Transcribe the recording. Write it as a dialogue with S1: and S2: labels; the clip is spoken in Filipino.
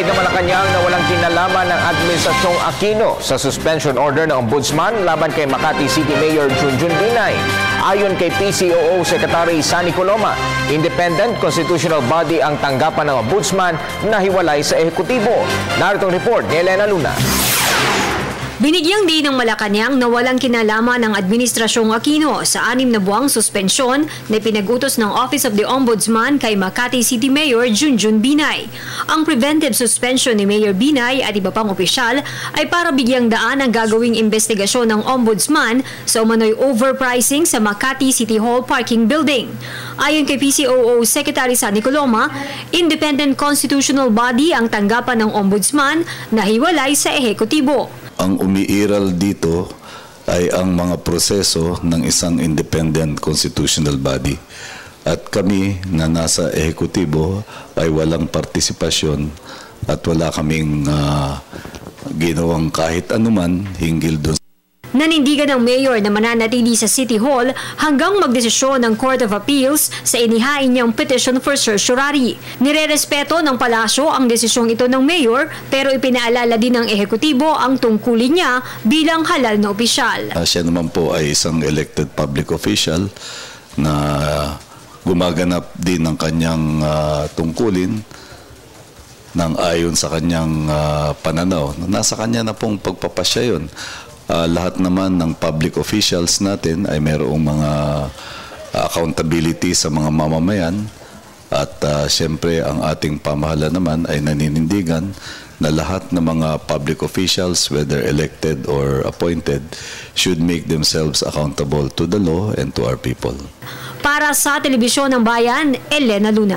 S1: Ibinalid ng Malacanang na walang kinalaman ng Administrasyong Aquino sa suspension order ng Ombudsman laban kay Makati City Mayor Junjun Binay. Ayon kay PCOO Secretary Sunny Coloma, independent constitutional body ang tanggapan ng Ombudsman na hiwalay sa ehekutibo. Narito ang report ni Elena Luna.
S2: Binigyang din ng Malacanang na walang kinalaman ng Administrasyong Aquino sa 6 na buwang suspensyon na pinag-utos ng Office of the Ombudsman kay Makati City Mayor Junjun Binay. Ang preventive suspension ni Mayor Binay at iba pang opisyal ay para bigyang daan ang gagawing investigasyon ng Ombudsman sa umano'y overpricing sa Makati City Hall parking building. Ayon kay PCOO Secretary Sunny Coloma, independent constitutional body ang tanggapan ng Ombudsman na hiwalay sa ehekutibo.
S3: Ang umiiral dito ay ang mga proseso ng isang independent constitutional body. At kami na nasa ehekutibo ay walang partisipasyon at wala kaming ginawang kahit anuman hinggil doon.
S2: Nanindigan ng mayor na mananatili sa City Hall hanggang magdesisyon ng Court of Appeals sa inihain niyang petition for certiorari. Nirerespeto ng palasyo ang desisyong ito ng mayor pero ipinaalala din ng ehekutibo ang tungkulin niya bilang halal na opisyal.
S3: Siya naman po ay isang elected public official na gumaganap din ng kanyang tungkulin ng ayon sa kanyang pananaw. Nasa kanya na pong pagpapasya yun. Lahat naman ng public officials natin ay mayroong mga accountability sa mga mamamayan at siyempre ang ating pamahalaan naman ay naninindigan na lahat ng mga public officials, whether elected or appointed, should make themselves accountable to the law and to our people.
S2: Para sa Telebisyon ng Bayan, Elena Luna.